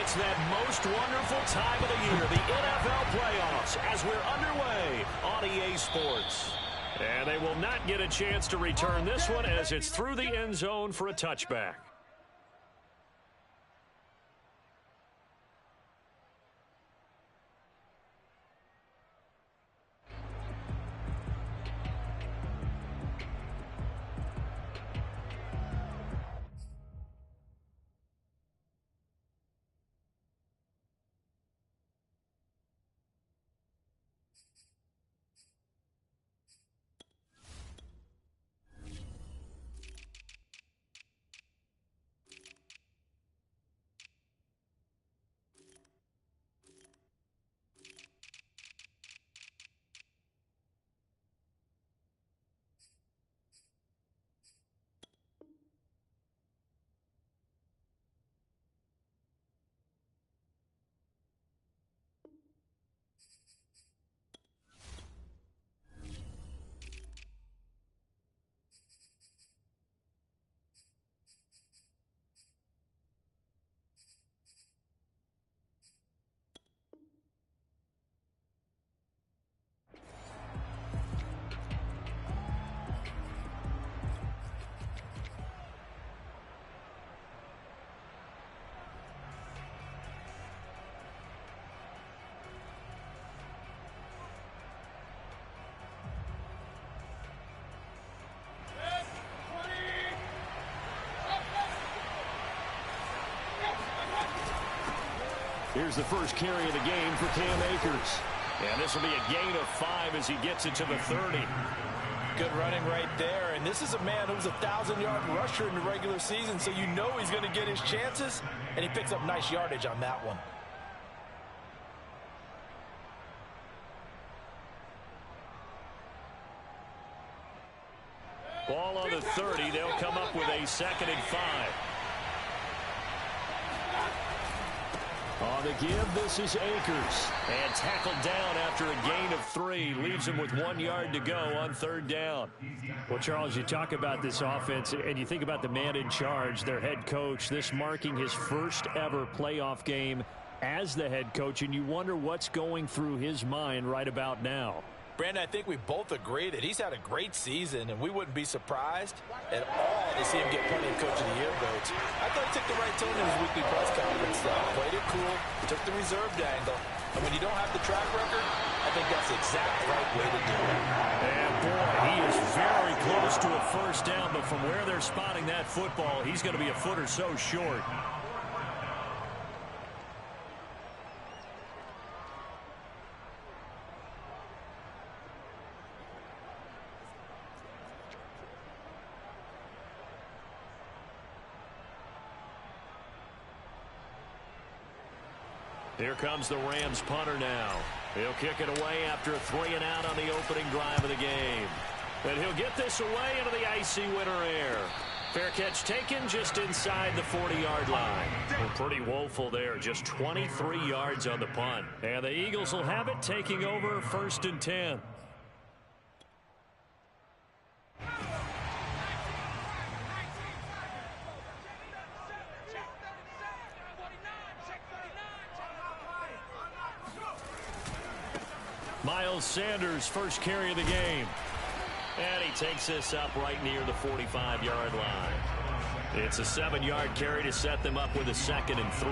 It's that most wonderful time of the year, the NFL playoffs, as we're underway on EA Sports. And they will not get a chance to return this one as it's through the end zone for a touchback. Here's the first carry of the game for Cam Akers. And this will be a gain of 5 as he gets it to the 30. Good running right there. And this is a man who was a 1,000-yard rusher in the regular season, so you know he's going to get his chances, and he picks up nice yardage on that one. Ball on the 30. They'll come up with a 2nd and 5. On the give, this is Akers. And tackled down after a gain of 3. Leaves him with 1 yard to go on 3rd down. Well, Charles, you talk about this offense, and you think about the man in charge, their head coach, this marking his first ever playoff game as the head coach, and you wonder what's going through his mind right about now. Brandon, I think we both agree that he's had a great season, and we wouldn't be surprised at all to see him get plenty of Coach of the Year votes. I thought he took the right tone in his weekly press conference, though. Played it cool, took the reserved angle, and when you don't have the track record, I think that's the exact right way to do it. And, boy, he is very close to a first down, but from where they're spotting that football, he's going to be a foot or so short. Here comes the Rams punter now. He'll kick it away after a 3 and out on the opening drive of the game. And he'll get this away into the icy winter air. Fair catch taken just inside the 40-yard line. Well, pretty woeful there. Just 23 yards on the punt. And the Eagles will have it, taking over 1st and 10. Miles Sanders, first carry of the game. And he takes this up right near the 45-yard line. It's a 7-yard carry to set them up with a 2nd and 3.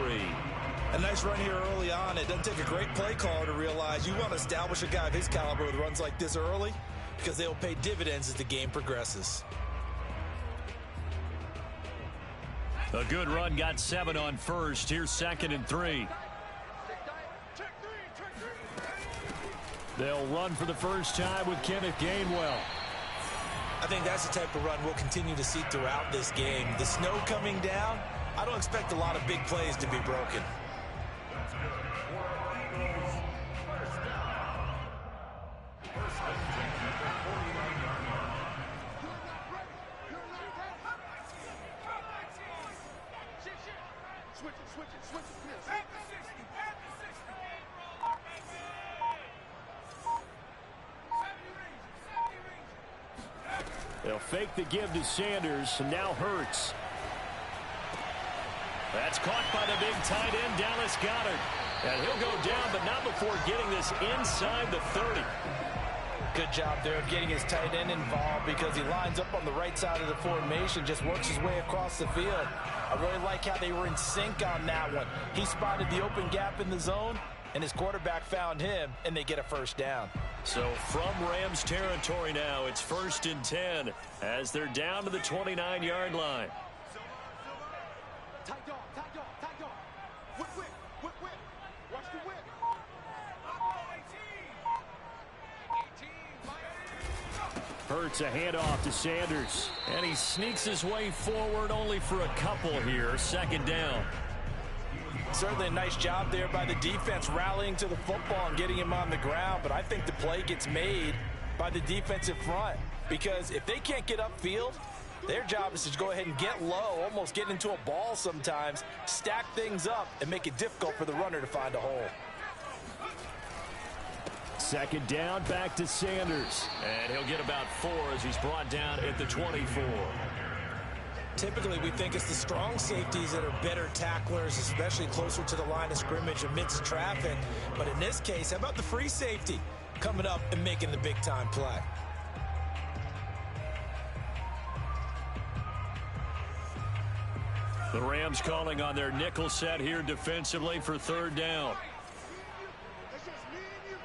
A nice run here early on. It doesn't take a great play caller to realize you want to establish a guy of his caliber with runs like this early because they'll pay dividends as the game progresses. A good run, got 7 on first. Here's 2nd and 3. They'll run for the first time with Kenneth Gainwell. I think that's the type of run we'll continue to see throughout this game. The snow coming down, I don't expect a lot of big plays to be broken. They'll fake the give to Sanders, and now Hurts. That's caught by the big tight end, Dallas Goedert. And he'll go down, but not before getting this inside the 30. Good job there of getting his tight end involved because he lines up on the right side of the formation, just works his way across the field. I really like how they were in sync on that one. He spotted the open gap in the zone, and his quarterback found him, and they get a first down. So from Rams territory now, it's 1st and 10 as they're down to the 29-yard line. Tight dog, tight dog, tight dog. Whip, whip, whip, whip. Watch the whip. Hurts a handoff to Sanders. And he sneaks his way forward only for a couple here. 2nd down. Certainly a nice job there by the defense rallying to the football and getting him on the ground. But I think the play gets made by the defensive front because if they can't get upfield, their job is to go ahead and get low, almost get into a ball sometimes, stack things up, and make it difficult for the runner to find a hole. 2nd down, back to Sanders. And he'll get about 4 as he's brought down at the 24. Typically, we think it's the strong safeties that are better tacklers, especially closer to the line of scrimmage amidst traffic. But in this case, how about the free safety coming up and making the big-time play? The Rams calling on their nickel set here defensively for 3rd down. It's just me and you.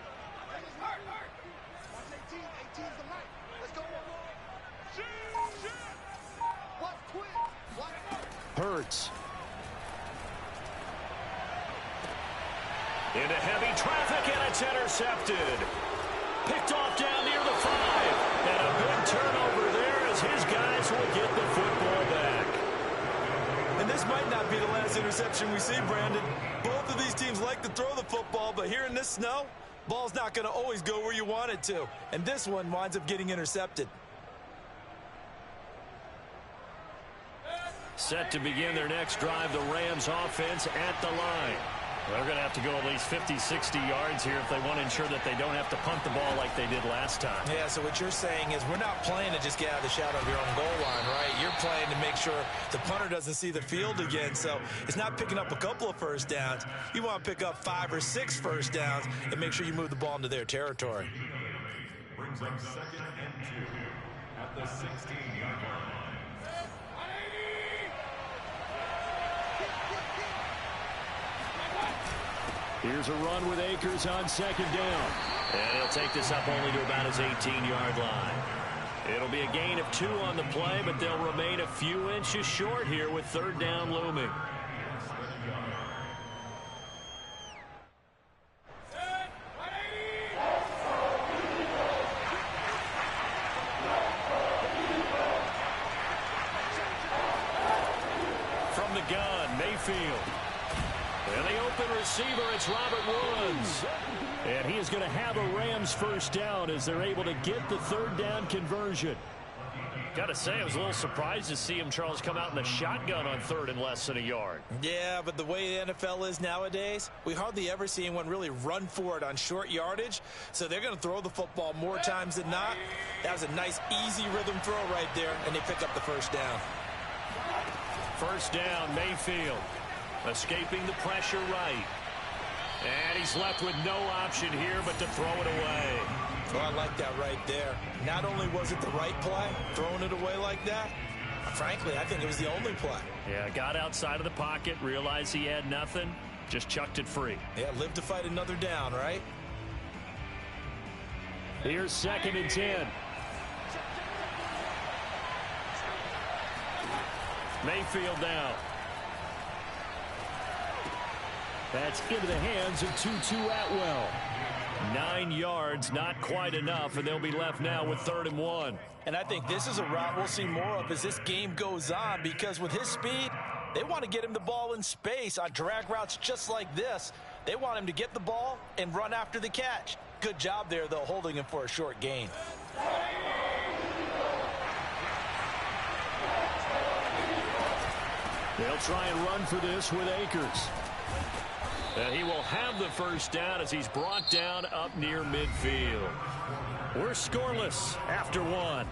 It's just hurt. Watch 18. 18's the light. Let's go. Shoot. Watch quick. Watch. Hurts. Into heavy traffic, and it's intercepted. Picked off down near the 5. And a big turnover there as his guys will get the football back. And this might not be the last interception we see, Brandon. Both of these teams like to throw the football, but here in this snow, ball's not going to always go where you want it to. And this one winds up getting intercepted. Set to begin their next drive, the Rams offense at the line. They're going to have to go at least 50, 60 yards here if they want to ensure that they don't have to punt the ball like they did last time. Yeah, so what you're saying is we're not playing to just get out of the shadow of your own goal line, right? You're playing to make sure the punter doesn't see the field again. So it's not picking up a couple of first downs. You want to pick up 5 or 6 first downs and make sure you move the ball into their territory. Brings up 2nd and 2 at the 16-yard line. Here's a run with Akers on 2nd down. And he'll take this up only to about his 18-yard line. It'll be a gain of 2 on the play, but they'll remain a few inches short here with 3rd down looming. From the gun, Mayfield. And the open receiver, it's Robert Woods. And he is going to have a Rams first down as they're able to get the 3rd down conversion. Got to say, I was a little surprised to see him, Charles, come out in the shotgun on 3rd and less than a yard. Yeah, but the way the NFL is nowadays, we hardly ever see anyone really run for it on short yardage. So they're going to throw the football more times than not. That was a nice, easy rhythm throw right there, and they pick up the first down. 1st down, Mayfield. Escaping the pressure right. And he's left with no option here but to throw it away. Oh, I like that right there. Not only was it the right play, throwing it away like that, frankly, I think it was the only play. Yeah, got outside of the pocket, realized he had nothing, just chucked it free. Yeah, live to fight another down, right? Here's 2nd and 10. Mayfield now. That's into the hands of Tutu Atwell. 9 yards, not quite enough, and they'll be left now with 3rd and 1. And I think this is a route we'll see more of as this game goes on because with his speed, they want to get him the ball in space on drag routes just like this. They want him to get the ball and run after the catch. Good job there, though, holding him for a short gain. They'll try and run for this with Akers. And he will have the first down as he's brought down up near midfield. We're scoreless after 1.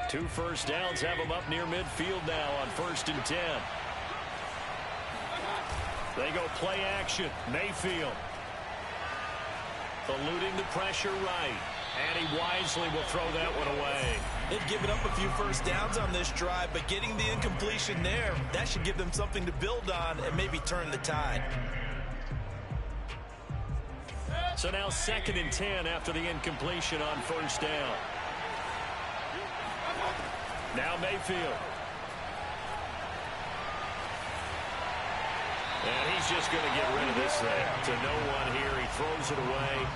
2 first downs have them up near midfield now on 1st and 10. They go play action. Mayfield. Eluding the pressure right. And he wisely will throw that one away. They've given up a few first downs on this drive, but getting the incompletion there, that should give them something to build on and maybe turn the tide. So now 2nd and 10 after the incompletion on 1st down. Now Mayfield. And he's just going to get rid of this thing. To no one here. He throws it away.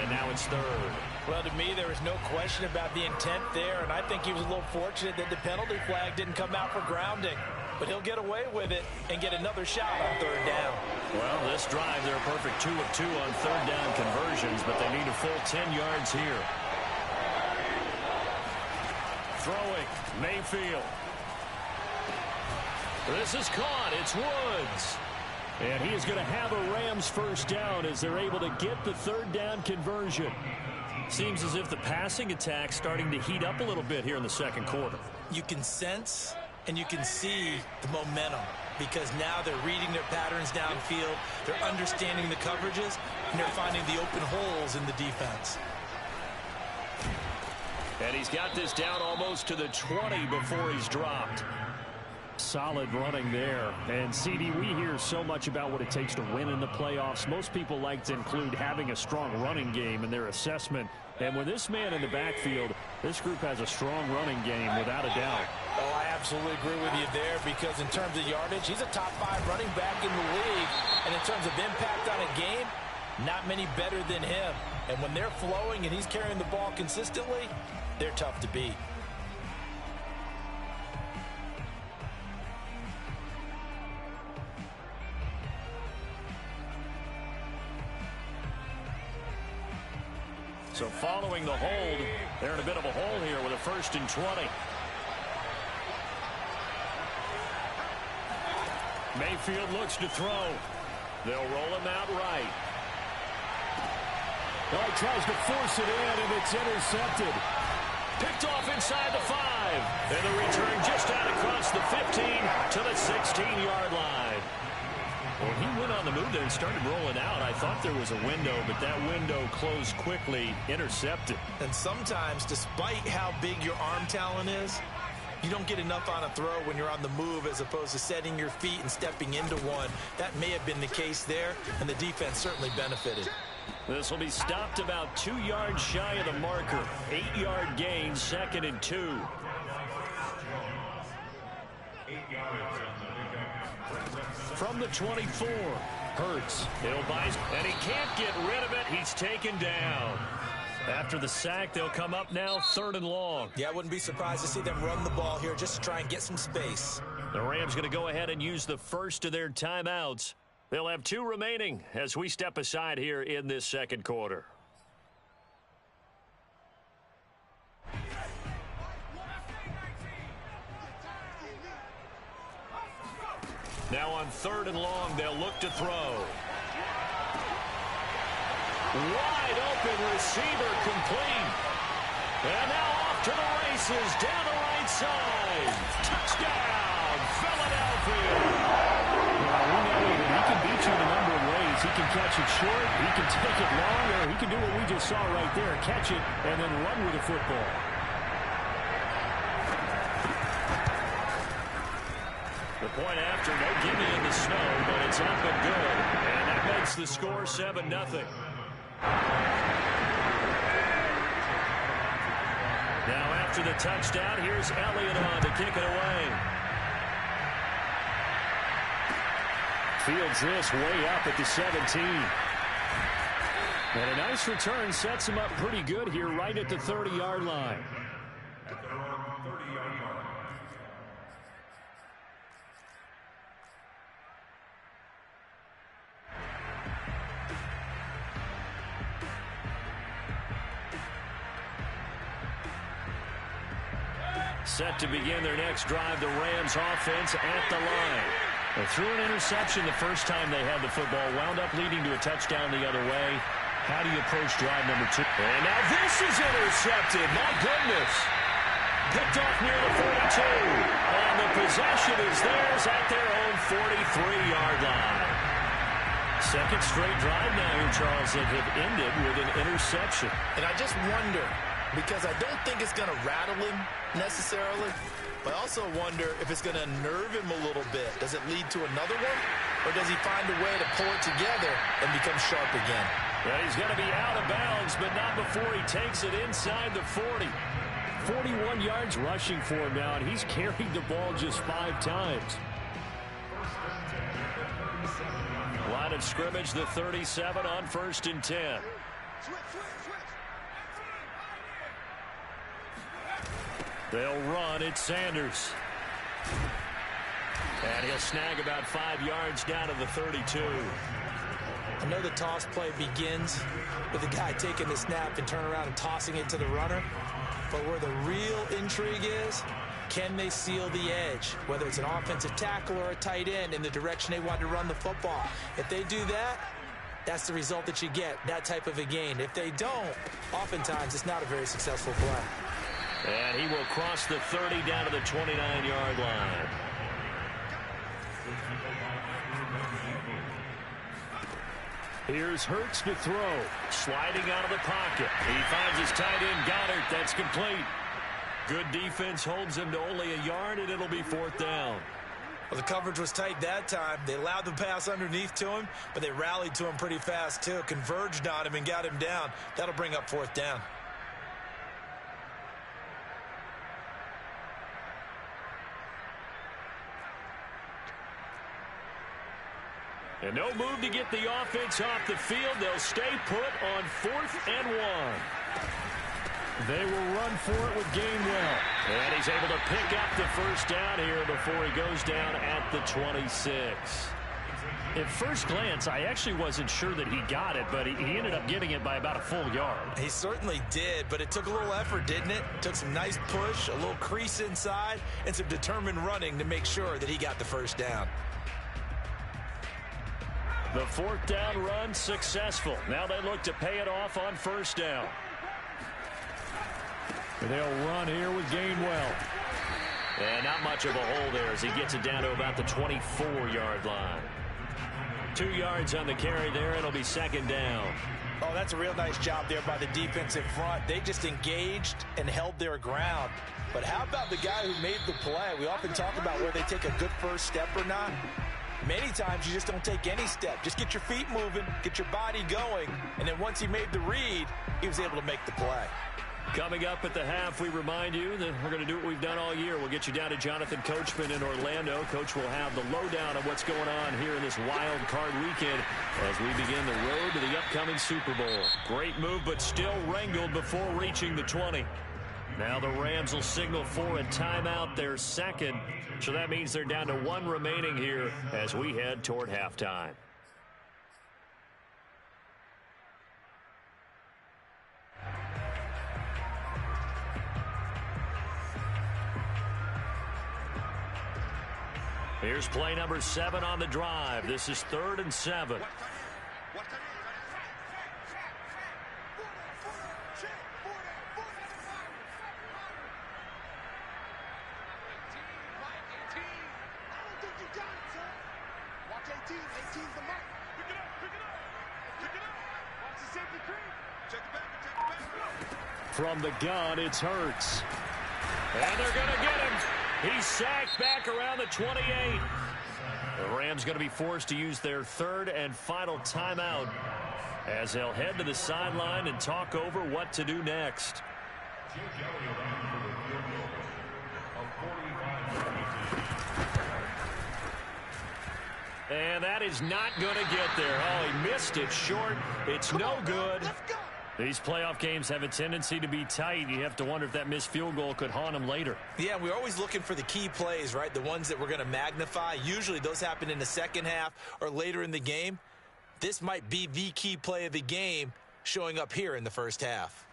And now it's 3rd. Well, to me, there was no question about the intent there, and I think he was a little fortunate that the penalty flag didn't come out for grounding. But he'll get away with it and get another shot on 3rd down. Well, this drive, they're a perfect 2 of 2 on 3rd down conversions, but they need a full 10 yards here. Throwing, Mayfield. This is caught. It's Woods. And he is going to have a Rams first down as they're able to get the 3rd down conversion. Seems as if the passing attack's starting to heat up a little bit here in the 2nd quarter. You can sense and you can see the momentum because now they're reading their patterns downfield, they're understanding the coverages, and they're finding the open holes in the defense. And he's got this down almost to the 20 before he's dropped. Solid running there. And, CD, we hear so much about what it takes to win in the playoffs. Most people like to include having a strong running game in their assessment. And with this man in the backfield, this group has a strong running game without a doubt. Oh, I absolutely agree with you there because in terms of yardage, he's a top 5 running back in the league. And in terms of impact on a game, not many better than him. And when they're flowing and he's carrying the ball consistently, they're tough to beat. So following the hold, they're in a bit of a hole here with a 1st and 20. Mayfield looks to throw. They'll roll him out right. Well, he tries to force it in, and it's intercepted. Picked off inside the 5. And the return just out across the 15 to the 16-yard line. Well, he went on the move there and started rolling out. I thought there was a window, but that window closed quickly, intercepted. And sometimes, despite how big your arm talent is, you don't get enough on a throw when you're on the move as opposed to setting your feet and stepping into one. That may have been the case there, and the defense certainly benefited. This will be stopped about 2 yards shy of the marker. 8-yard gain, 2nd and 2. 8 yards on the From the 24, Hurts. He'll buy, and he can't get rid of it. He's taken down. After the sack, they'll come up now 3rd and long. Yeah, I wouldn't be surprised to see them run the ball here just to try and get some space. The Rams going to go ahead and use the first of their timeouts. They'll have 2 remaining as we step aside here in this 2nd quarter. Now on 3rd and long, they'll look to throw. Wide open receiver complete. And now off to the races down the right side. Touchdown, Philadelphia. Well, we know that he can beat you in a number of ways. He can catch it short, he can take it long, or he can do what we just saw right there, catch it and then run with the football. The point after, no gimme in the snow, but it's up and good. And that makes the score 7-0. Now after the touchdown, here's Elliott on to kick it away. Fields this way up at the 17. And a nice return sets him up pretty good here right at the 30-yard line. at their own 30-yard line. Set to begin their next drive, the Rams offense at the line. They threw an interception the first time they had the football, wound up leading to a touchdown the other way. How do you approach drive number 2? And now this is intercepted. My goodness. Picked off near the 42. And the possession is theirs at their own 43-yard line. Second straight drive now here, Charles, that have ended with an interception. And I just wonder, because I don't think it's going to rattle him necessarily, but I also wonder if it's going to nerve him a little bit. Does it lead to another one? Or does he find a way to pull it together and become sharp again? Well, he's going to be out of bounds, but not before he takes it inside the 40. 41 yards rushing for him now, and he's carried the ball just 5 times. Line of scrimmage, the 37 on 1st and 10. They'll run. It's Sanders. And he'll snag about 5 yards down to the 32. I know the toss play begins with the guy taking the snap and turn around and tossing it to the runner. But where the real intrigue is, can they seal the edge? Whether it's an offensive tackle or a tight end in the direction they want to run the football. If they do that, that's the result that you get, that type of a gain. If they don't, oftentimes it's not a very successful play. And he will cross the 30 down to the 29-yard line. Here's Hurts to throw. Sliding out of the pocket. He finds his tight end, Goddard. That's complete. Good defense holds him to only a yard, and it'll be 4th down. Well, the coverage was tight that time. They allowed the pass underneath to him, but they rallied to him pretty fast, too. Converged on him and got him down. That'll bring up 4th down. And no move to get the offense off the field. They'll stay put on 4th and 1. They will run for it with Gainwell. And he's able to pick up the first down here before he goes down at the 26. At first glance, I actually wasn't sure that he got it, but he ended up getting it by about a full yard. He certainly did, but it took a little effort, didn't it? Took some nice push, a little crease inside, and some determined running to make sure that he got the first down. The 4th down run successful. Now they look to pay it off on 1st down. They'll run here with Gainwell. And not much of a hole there as he gets it down to about the 24-yard line. 2 yards on the carry there. It'll be 2nd down. Oh, that's a real nice job there by the defensive front. They just engaged and held their ground. But how about the guy who made the play? We often talk about where they take a good first step or not. Many times you just don't take any step. Just get your feet moving, get your body going, and then once he made the read, he was able to make the play. Coming up at the half, we remind you that we're going to do what we've done all year. We'll get you down to Jonathan Coachman in Orlando. Coach will have the lowdown of what's going on here in this wild card weekend as we begin the road to the upcoming Super Bowl. Great move, but still wrangled before reaching the 20. Now the Rams will signal for a timeout, their second. So that means they're down to 1 remaining here as we head toward halftime. Here's play number 7 on the drive. This is 3rd and 7. From the gun, it's Hurts. And they're going to get him. He's sacked back around the 28. The Rams going to be forced to use their 3rd and final timeout as they'll head to the sideline and talk over what to do next. And that is not going to get there. Oh, he missed it short. It's no good. These playoff games have a tendency to be tight. You have to wonder if that missed field goal could haunt him later. Yeah, we're always looking for the key plays, right? The ones that we're going to magnify. Usually those happen in the second half or later in the game. This might be the key play of the game showing up here in the first half.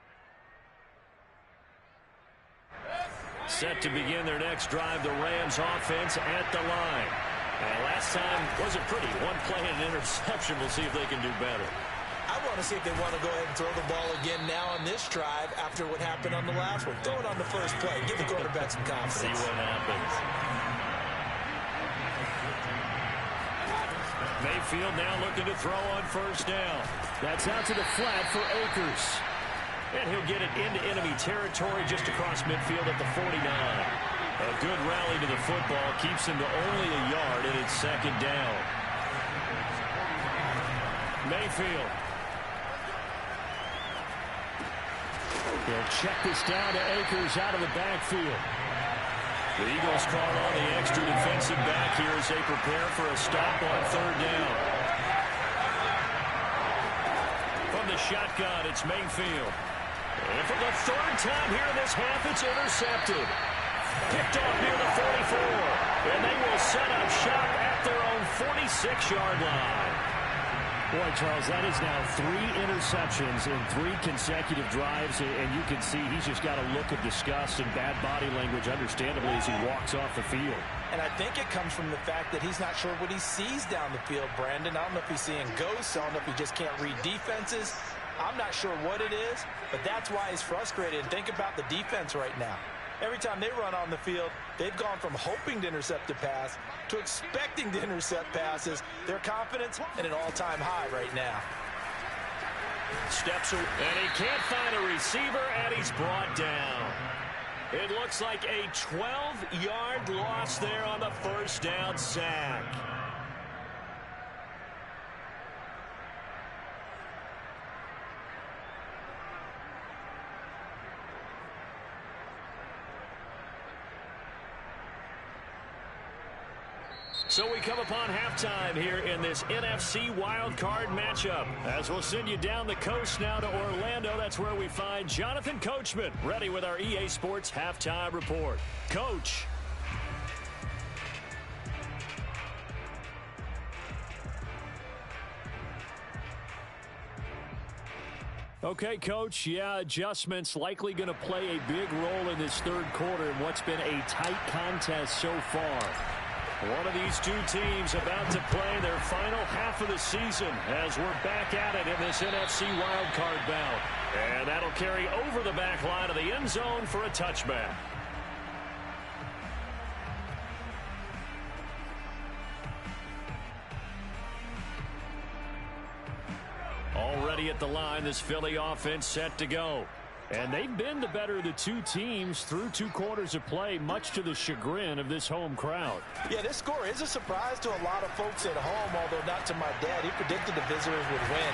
Set to begin their next drive, the Rams offense at the line. And last time wasn't pretty. One play and an interception. We'll see if they can do better. I want to see if they want to go ahead and throw the ball again now on this drive after what happened on the last one. Throw it on the first play. Give the quarterback some confidence. See what happens. Mayfield now looking to throw on first down. That's out to the flat for Akers. And he'll get it into enemy territory just across midfield at the 49. A good rally to the football keeps him to only a yard, and it's second down. Mayfield. They'll check this down to Akers out of the backfield. The Eagles call on the extra defensive back here as they prepare for a stop on third down. From the shotgun, it's Mayfield. And for the third time here in this half, it's intercepted. Picked off near the 44. And they will set up shop at their own 46-yard line. Boy, Charles, that is now 3 interceptions in 3 consecutive drives, and you can see he's just got a look of disgust and bad body language, understandably, as he walks off the field. And I think it comes from the fact that he's not sure what he sees down the field, Brandon. I don't know if he's seeing ghosts. I don't know if he just can't read defenses. I'm not sure what it is, but that's why he's frustrated. And think about the defense right now. Every time they run on the field, they've gone from hoping to intercept a pass to expecting to intercept passes. Their confidence at an all-time high right now. Steps away, and he can't find a receiver, and he's brought down. It looks like a 12-yard loss there on the first down sack. So we come upon halftime here in this NFC wildcard matchup. As we'll send you down the coast now to Orlando, that's where we find Jonathan Coachman, ready with our EA Sports halftime report. Coach. Okay, Coach, yeah, adjustments likely going to play a big role in this third quarter in what's been a tight contest so far. One of these two teams about to play their final half of the season as we're back at it in this NFC wildcard bout. And that'll carry over the back line of the end zone for a touchback. Already at the line, this Philly offense set to go. And they've been the better of the two teams through 2 quarters of play, much to the chagrin of this home crowd. Yeah, this score is a surprise to a lot of folks at home, although not to my dad. He predicted the visitors would win.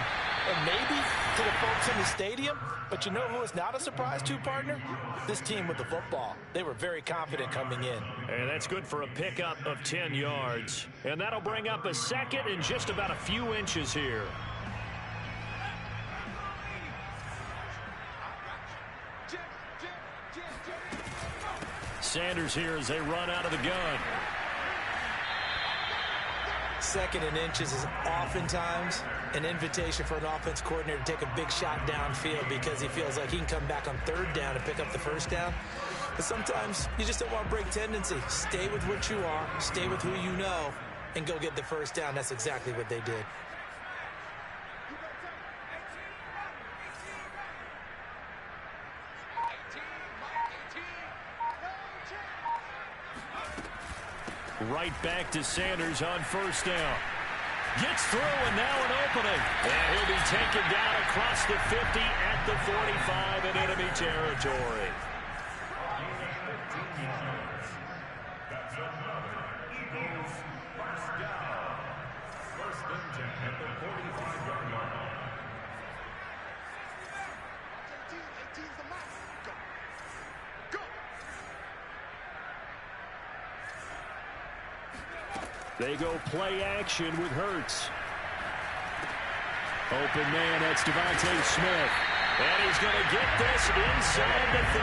And maybe to the folks in the stadium. But you know who is not a surprise to, partner? This team with the football. They were very confident coming in. And that's good for a pickup of 10 yards. And that'll bring up a second and just about a few inches here. Sanders here as they run out of the gun. Second and inches is oftentimes an invitation for an offense coordinator to take a big shot downfield because he feels like he can come back on third down and pick up the first down. But sometimes you just don't want to break tendency. Stay with what you are, stay with who you know, and go get the first down. That's exactly what they did. Right back to Sanders on first down. Gets through and now an opening. And he'll be taken down across the 50 at the 45 in enemy territory. That's another Eagles first down. First and 10 at the 45-yard line. 18's the mark. Go. Go. They go play action with Hurts. Open man, that's Devontae Smith. And he's going to get this inside the 30.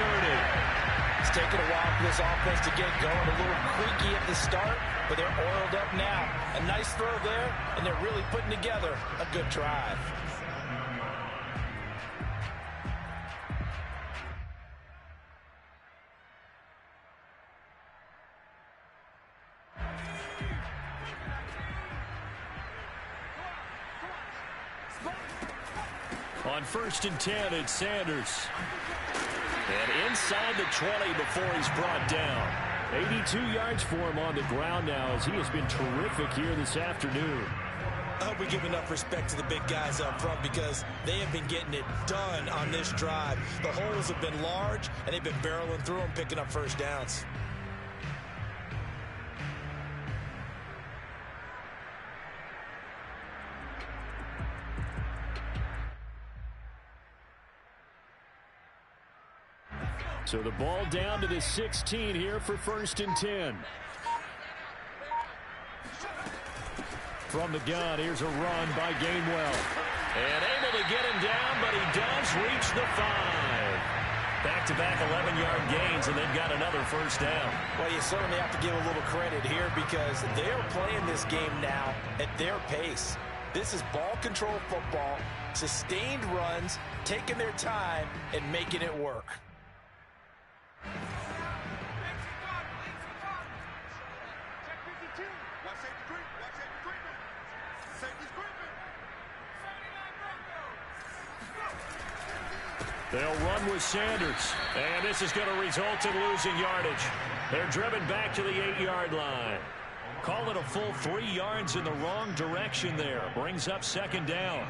It's taken a while for this offense to get going. A little creaky at the start, but they're oiled up now. A nice throw there, and they're really putting together a good drive. On 1st and 10, it's Sanders. And inside the 20 before he's brought down. 82 yards for him on the ground now as he has been terrific here this afternoon. I hope we give enough respect to the big guys up front because they have been getting it done on this drive. The holes have been large, and they've been barreling through them, picking up first downs. So the ball down to the 16 here for 1st and 10. From the gun, here's a run by Gainwell. And able to get him down, but he does reach the 5. Back-to-back 11-yard gains, and they've got another first down. Well, you certainly have to give a little credit here because they're playing this game now at their pace. This is ball control football, sustained runs, taking their time, and making it work. They'll run with Sanders. And this is going to result in losing yardage. They're driven back to the 8-yard line. Call it a full 3 yards in the wrong direction there. Brings up 2nd down.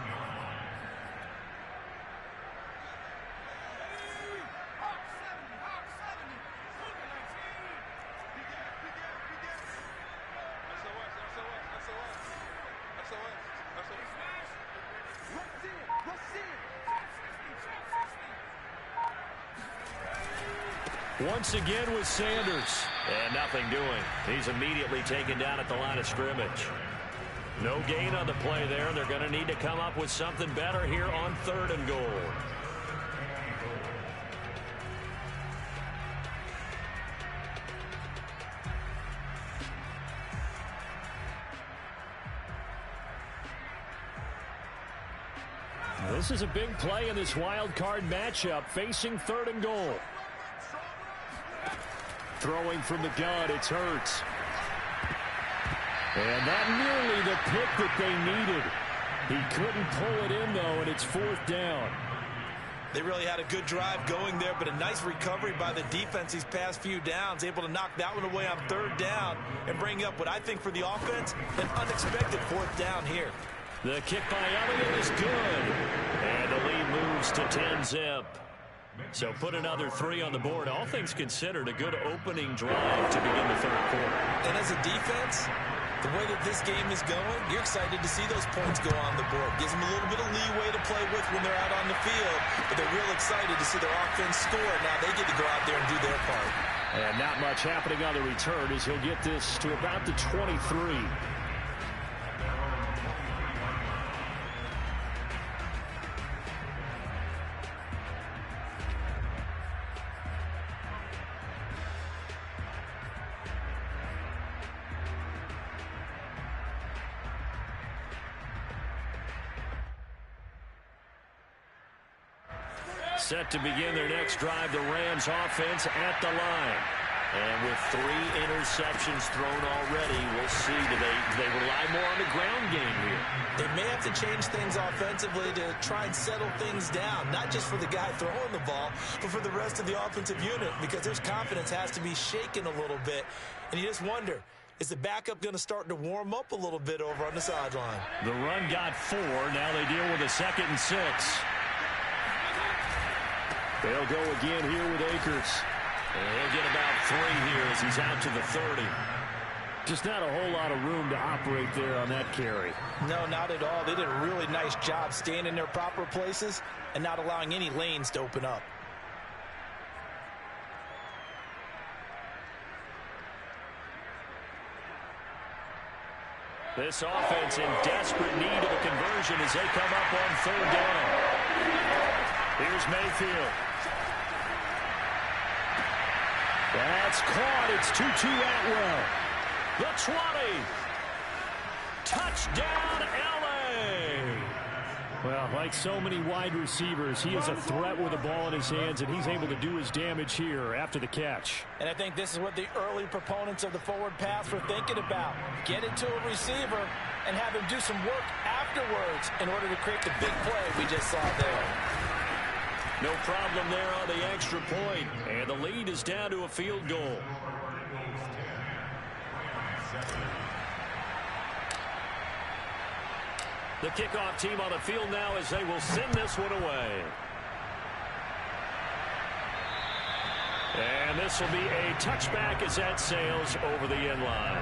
Once again with Sanders. And nothing doing. He's immediately taken down at the line of scrimmage. No gain on the play there. They're going to need to come up with something better here on 3rd and goal. This is a big play in this wild card matchup, facing 3rd and goal. Throwing from the gun, it's Hurts. And not nearly the pick that they needed. He couldn't pull it in, though, and it's 4th down. They really had a good drive going there, but a nice recovery by the defense these past few downs, able to knock that one away on 3rd down and bring up what I think for the offense, an unexpected 4th down here. The kick by Elliott is good. And the lead moves to 10-zip. So put another 3 on the board. All things considered, a good opening drive to begin the 3rd quarter. And as a defense, the way that this game is going, you're excited to see those points go on the board. Gives them a little bit of leeway to play with when they're out on the field, but they're real excited to see their offense score. Now they get to go out there and do their part. And not much happening on the return as he'll get this to about the 23. Set to begin their next drive, the Rams offense at the line. And with 3 interceptions thrown already, we'll see. Do they rely more on the ground game here? They may have to change things offensively to try and settle things down, not just for the guy throwing the ball, but for the rest of the offensive unit, because their confidence has to be shaken a little bit. And you just wonder, is the backup going to start to warm up a little bit over on the sideline? The run got 4. Now they deal with a 2nd and 6. They'll go again here with Akers. And he'll get about 3 here as he's out to the 30. Just not a whole lot of room to operate there on that carry. No, not at all. They did a really nice job staying in their proper places and not allowing any lanes to open up. This offense in desperate need of a conversion as they come up on 3rd down. Here's Mayfield. That's caught. It's Tutu Atwell. The 20. Touchdown, L.A. Well, like so many wide receivers, he is a threat with the ball in his hands, and he's able to do his damage here after the catch. And I think this is what the early proponents of the forward pass were thinking about. Get it to a receiver and have him do some work after afterwards in order to create the big play we just saw there. No problem there on the extra point. And the lead is down to a field goal. The kickoff team on the field now as they will send this one away. And this will be a touchback as that sails over the end line.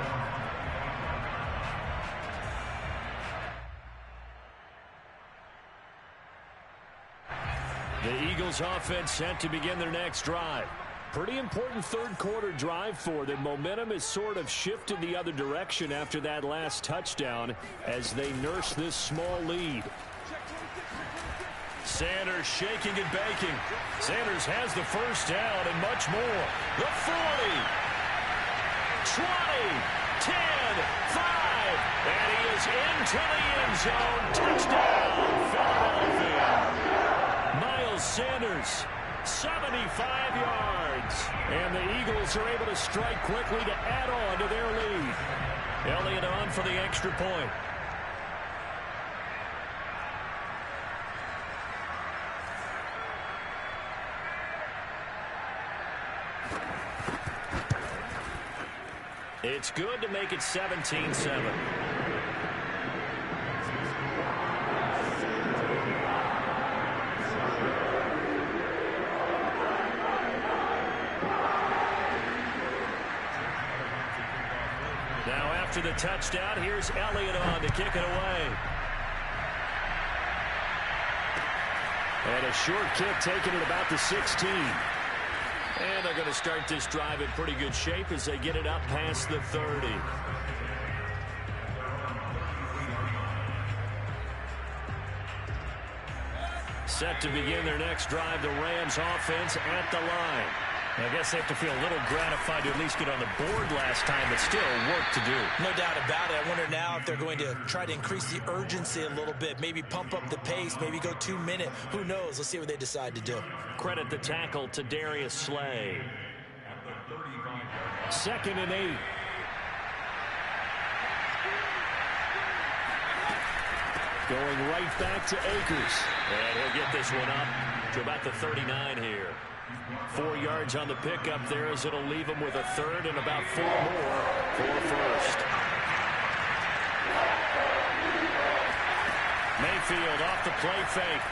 The Eagles offense set to begin their next drive. Pretty important third quarter drive for them. Momentum has sort of shifted the other direction after that last touchdown as they nurse this small lead. Sanders shaking and baking. Sanders has the first down and much more. The 40, 20, 10, 5, and he is into the end zone. Touchdown, Philadelphia. Miles Sanders, 75 yards. And the Eagles are able to strike quickly to add on to their lead. Elliott on for the extra point. It's good to make it 17-7. Now after the touchdown, here's Elliott on to kick it away. And a short kick taken at about the 16. And they're going to start this drive in pretty good shape as they get it up past the 30. Set to begin their next drive, the Rams offense at the line. I guess they have to feel a little gratified to at least get on the board last time, but still work to do. No doubt about it. I wonder now if they're going to try to increase the urgency a little bit, maybe pump up the pace, maybe go 2 minute. Who knows? Let's see what they decide to do. Credit the tackle to Darius Slay. 2nd and 8. Going right back to Akers. And he'll get this one up to about the 39 here. 4 yards on the pickup there as it'll leave him with a third and about 4 more for first. Mayfield off the play fake.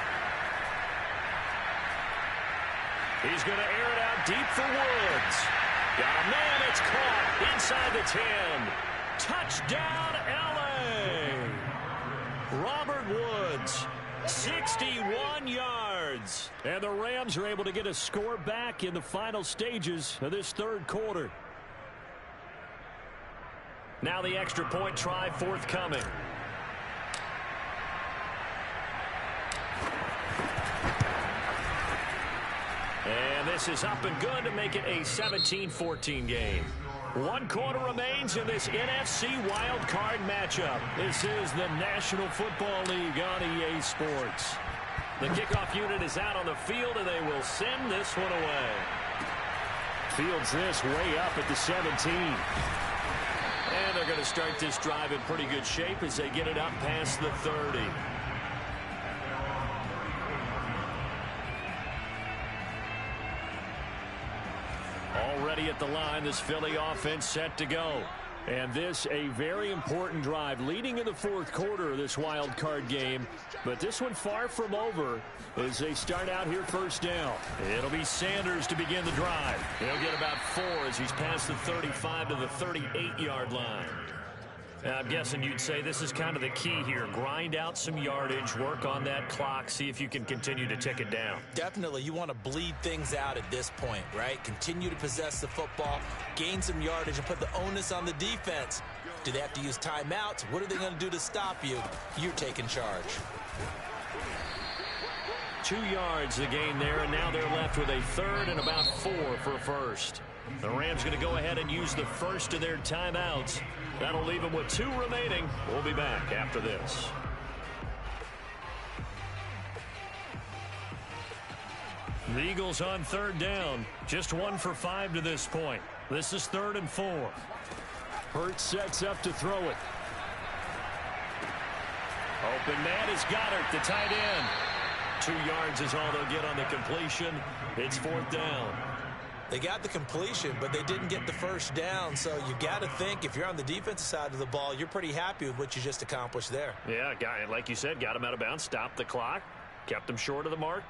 He's going to air it out deep for Woods. Got a man, it's caught inside the 10. Touchdown, L.A. Robert Woods, 61 yards. And the Rams are able to get a score back in the final stages of this third quarter. Now the extra point try forthcoming. And this is up and good to make it a 17-14 game. 1 quarter remains in this NFC wildcard matchup. This is the National Football League on EA Sports. The kickoff unit is out on the field, and they will send this one away. Fields this way up at the 17. And they're going to start this drive in pretty good shape as they get it up past the 30. Already at the line, this Philly offense set to go. And this a very important drive leading in the fourth quarter of this wild card game. But this one far from over as they start out here first down. It'll be Sanders to begin the drive. He'll get about 4 as he's past the 35 to the 38-yard line. I'm guessing you'd say this is kind of the key here. Grind out some yardage, work on that clock, see if you can continue to tick it down. Definitely. You want to bleed things out at this point, right? Continue to possess the football, gain some yardage, and put the onus on the defense. Do they have to use timeouts? What are they going to do to stop you? You're taking charge. 2 yards the gain there, and now they're left with a third and about 4 for a first. The Rams going to go ahead and use the first of their timeouts. That'll leave them with 2 remaining. We'll be back after this. The Eagles on third down. Just 1 for 5 to this point. This is 3rd and 4. Hurts sets up to throw it. Open man is Goddard, the tight end. 2 yards is all they'll get on the completion. It's 4th down. They got the completion, but they didn't get the first down. So you got to think if you're on the defensive side of the ball, you're pretty happy with what you just accomplished there. Yeah, like you said, got him out of bounds, stopped the clock, kept him short of the mark.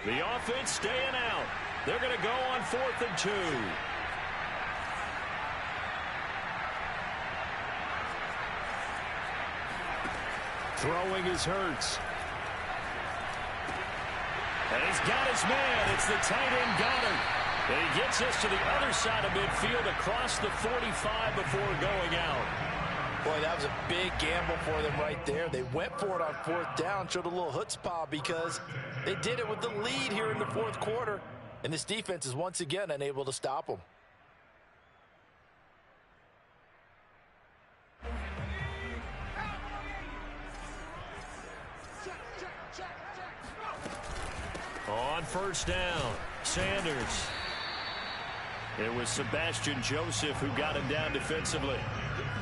The offense staying out. They're going to go on 4th and 2. Throwing is Hurts. And he's got his man. It's the tight end Goddard. And he gets us to the other side of midfield across the 45 before going out. Boy, that was a big gamble for them right there. They went for it on 4th down, showed a little chutzpah because they did it with the lead here in the 4th quarter. And this defense is once again unable to stop them. On 1st down, Sanders. It was Sebastian Joseph who got him down defensively.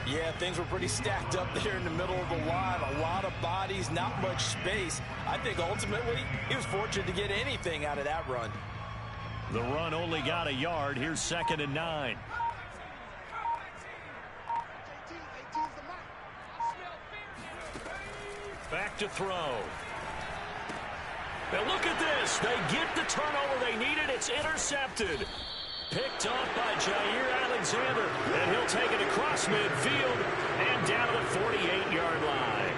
Yeah, things were pretty stacked up there in the middle of the line. A lot of bodies, not much space. I think ultimately he was fortunate to get anything out of that run. The run only got a yard. Here's 2nd and 9. Back to throw. Now look at this. They get the turnover they needed. It's intercepted. Picked off by Jair Alexander. And he'll take it across midfield and down to the 48-yard line.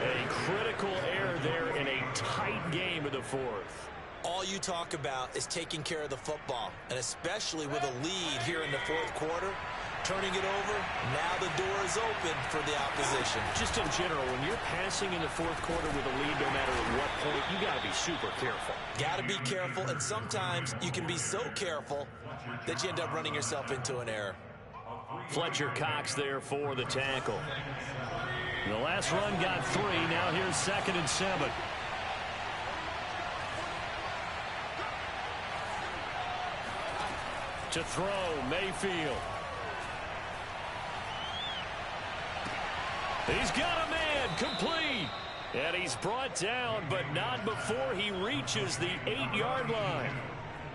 A critical error there in a tight game in the 4th. All you talk about is taking care of the football, and especially with a lead here in the 4th quarter. Turning it over, now the door is open for the opposition. Just in general, when you're passing in the 4th quarter with a lead, no matter at what point, you got to be super careful. Got to be careful, and sometimes you can be so careful that you end up running yourself into an error. Fletcher Cox there for the tackle. The last run got 3. Now here's 2nd and 7. To throw, Mayfield. He's got a man, complete. And he's brought down, but not before he reaches the 8-yard line.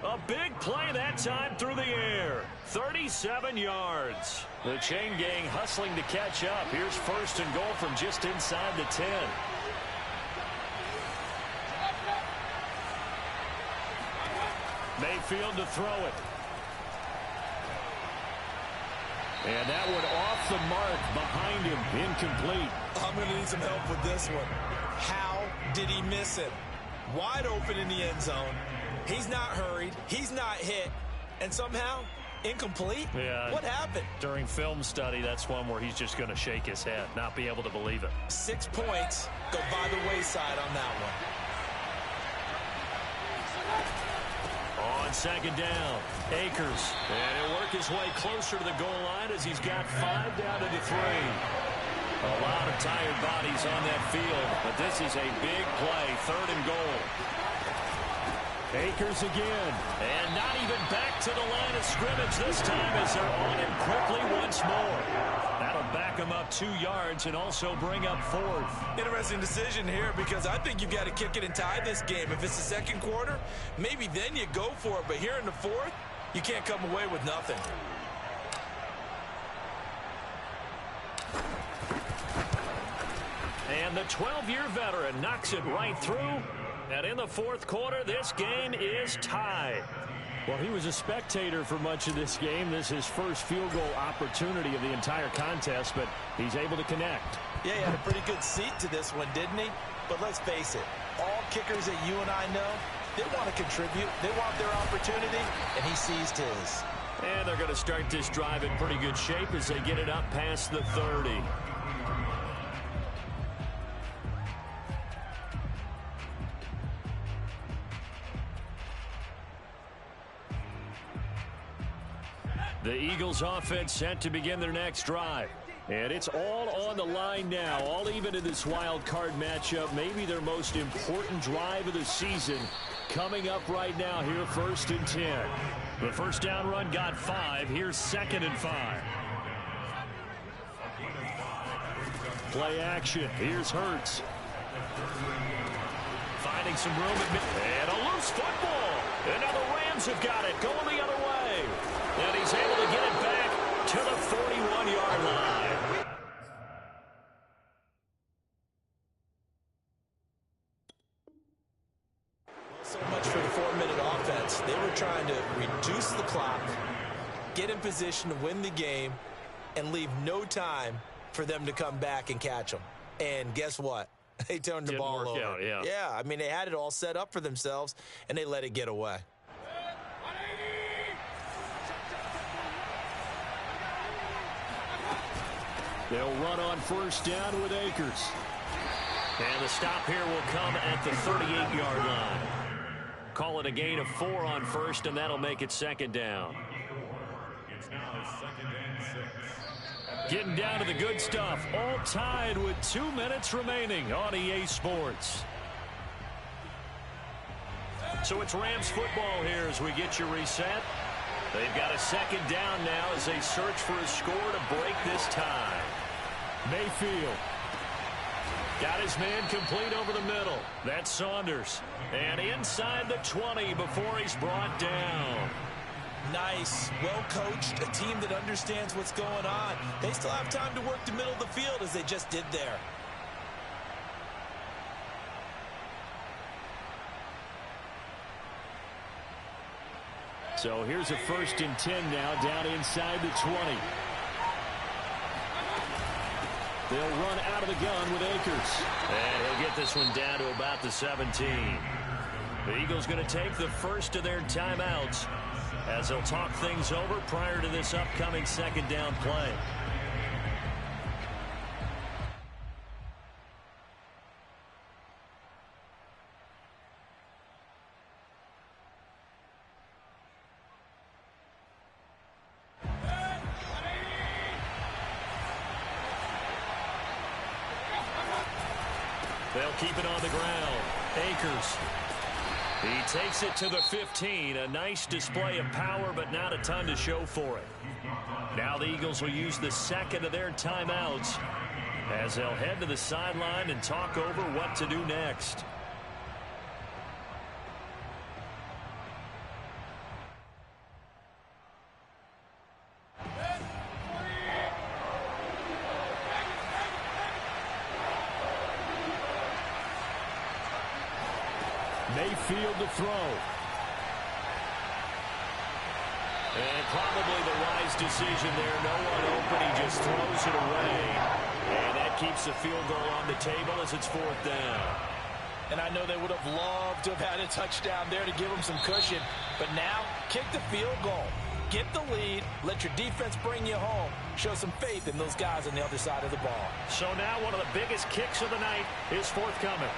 A big play that time through the air. 37 yards. The chain gang hustling to catch up. Here's 1st and goal from just inside the 10. Mayfield to throw it. And that one off the mark behind him, incomplete. I'm going to need some help with this one. How did he miss it? Wide open in the end zone. He's not hurried. He's not hit. And somehow, incomplete? Yeah. What happened? During film study, that's one where he's just going to shake his head, not be able to believe it. 6 points go by the wayside on that one. On 2nd down, Akers. And he'll work his way closer to the goal line as he's got 5 down to the 3. A lot of tired bodies on that field, but this is a big play, 3rd and goal. Akers again, and not even back to the line of scrimmage this time as they're on him quickly once more. That'll back him up 2 yards and also bring up 4th. Interesting decision here because I think you've got to kick it and tie this game. If it's the 2nd quarter, maybe then you go for it. But here in the 4th, you can't come away with nothing. And the 12-year veteran knocks it right through. And in the 4th quarter, this game is tied. Well, he was a spectator for much of this game. This is his first field goal opportunity of the entire contest, but he's able to connect. Yeah, he had a pretty good seat to this one, didn't he? But let's face it, all kickers that you and I know, they want to contribute. They want their opportunity, and he seized his. And they're going to start this drive in pretty good shape as they get it up past the 30. The Eagles offense set to begin their next drive. And it's all on the line now, all even in this wild card matchup. Maybe their most important drive of the season coming up right now here, 1st and 10. The first down run got 5. Here's 2nd and 5. Play action. Here's Hurts. Finding some room at mid. And a loose football. And now the Rams have got it. Going the other way. And he's able to get it back to the 41-yard line. So much for the 4-minute offense. They were trying to reduce the clock, get in position to win the game, and leave no time for them to come back and catch them. And guess what? They turned the ball over. Out, yeah. Yeah, I mean, they had it all set up for themselves, and they let it get away. They'll run on 1st down with Akers. And the stop here will come at the 38-yard line. Call it a gain of 4 on 1st, and that'll make it 2nd down. It's now 2nd and 6. Getting down to the good stuff. All tied with 2 minutes remaining on EA Sports. So it's Rams football here as we get you reset. They've got a 2nd down now as they search for a score to break this tie. Mayfield. Got his man complete over the middle. That's Saunders. And inside the 20 before he's brought down. Nice, well-coached, a team that understands what's going on. They still have time to work the middle of the field as they just did there. So here's a 1st and 10 now down inside the 20. They'll run out of the gun with Akers. And he'll get this one down to about the 17. The Eagles going to take the first of their timeouts as they'll talk things over prior to this upcoming 2nd down play. They'll keep it on the ground. Akers. He takes it to the 15. A nice display of power, but not a ton to show for it. Now the Eagles will use the 2nd of their timeouts as they'll head to the sideline and talk over what to do next. Mayfield to throw. And probably the wise decision there. No one open. He just throws it away. And that keeps the field goal on the table as it's 4th down. And I know they would have loved to have had a touchdown there to give them some cushion. But now, kick the field goal. Get the lead. Let your defense bring you home. Show some faith in those guys on the other side of the ball. So now one of the biggest kicks of the night is forthcoming.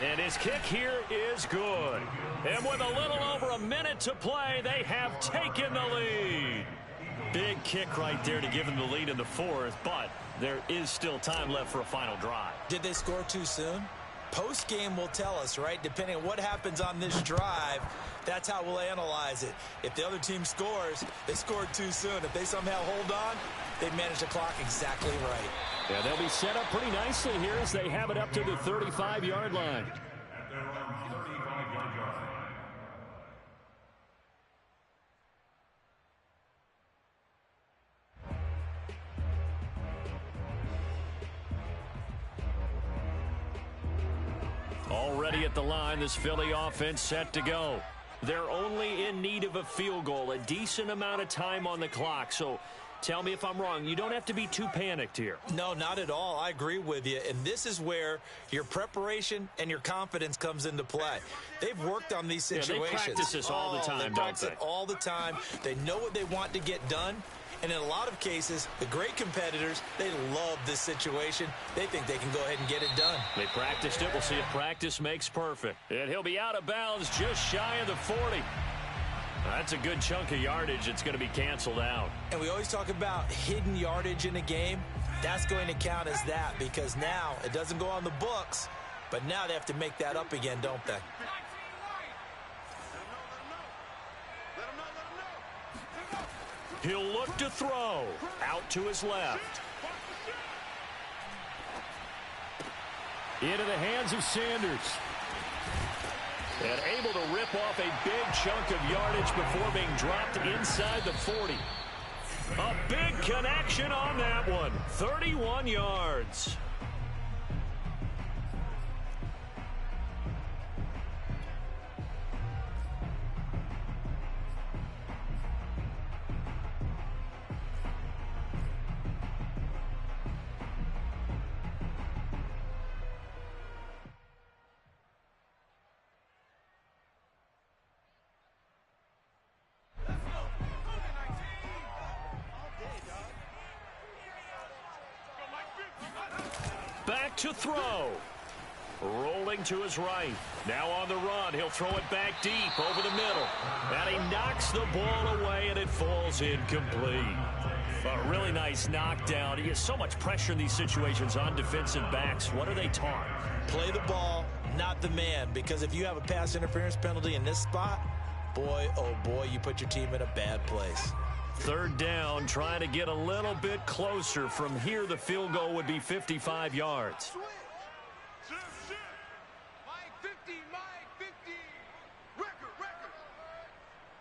And his kick here is good. And with a little over a minute to play, they have taken the lead. Big kick right there to give them the lead in the 4th, but there is still time left for a final drive. Did they score too soon? Post-game will tell us, right? Depending on what happens on this drive, that's how we'll analyze it. If the other team scores, they scored too soon. If they somehow hold on, they manage the clock exactly right. Yeah, they'll be set up pretty nicely here as they have it up to the 35-yard line. At their own 35-yard line. Already at the line, this Philly offense set to go. They're only in need of a field goal, a decent amount of time on the clock. So tell me if I'm wrong. You don't have to be too panicked here. No, not at all. I agree with you. And this is where your preparation and your confidence comes into play. They've worked on these situations. Yeah, they practice this all the time, they don't practice they? it all the time. They know what they want to get done. And in a lot of cases, the great competitors, they love this situation. They think they can go ahead and get it done. They practiced it. We'll see if practice makes perfect. And he'll be out of bounds just shy of the 40. That's a good chunk of yardage. It's going to be canceled out. And we always talk about hidden yardage in a game. That's going to count as that because now it doesn't go on the books, but now they have to make that up again, don't they? He'll look to throw. Out to his left. Into the hands of Sanders. And able to rip off a big chunk of yardage before being dropped inside the 40. A big connection on that one. 31 yards. Back to throw. Rolling to his right. Now on the run. He'll throw it back deep over the middle. And he knocks the ball away, and it falls incomplete. A really nice knockdown. He has so much pressure in these situations on defensive backs. What are they taught? Play the ball, not the man, because if you have a pass interference penalty in this spot, boy, oh boy, you put your team in a bad place. Third down, trying to get a little bit closer. From here, the field goal would be 55 yards. Mike 50, Mike 50. Record.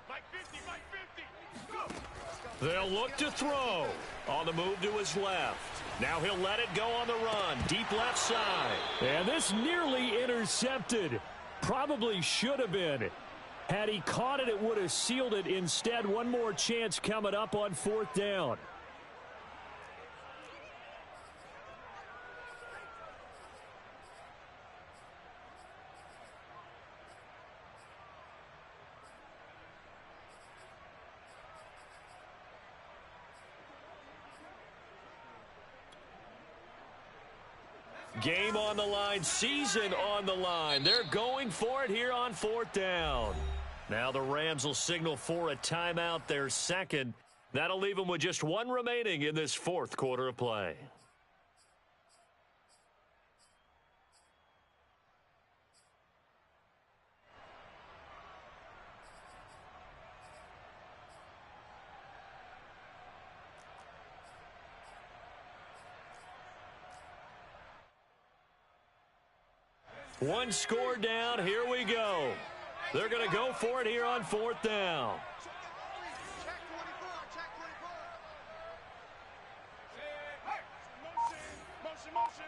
Mike 50, Mike 50. Go. They'll look to throw. On the move to his left. Now he'll let it go on the run. Deep left side. And this nearly intercepted. Probably should have been. Had he caught it, it would have sealed it. Instead, one more chance coming up on fourth down. Game on the line, season on the line. They're going for it here on fourth down. Now the Rams will signal for a timeout, their second. That'll leave them with just one remaining in this fourth quarter of play. One score down. Here we go. They're going to go for it here on fourth down. Check 24, check 24. Motion.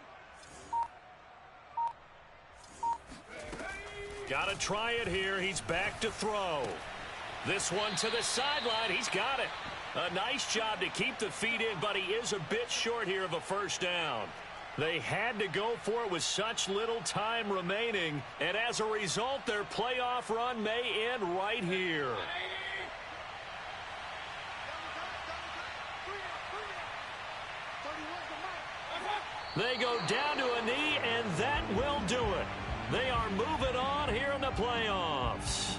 Got to try it here. He's back to throw. This one to the sideline. He's got it. A nice job to keep the feet in, but he is a bit short here of a first down. They had to go for it with such little time remaining, and as a result, their playoff run may end right here. They go down to a knee, and that will do it. They are moving on here in the playoffs.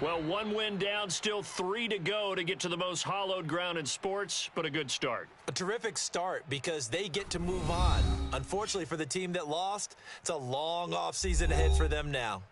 Well, one win down, still 3 to go to get to the most hallowed ground in sports, but a good start. A terrific start because they get to move on. Unfortunately for the team that lost, it's a long offseason ahead for them now.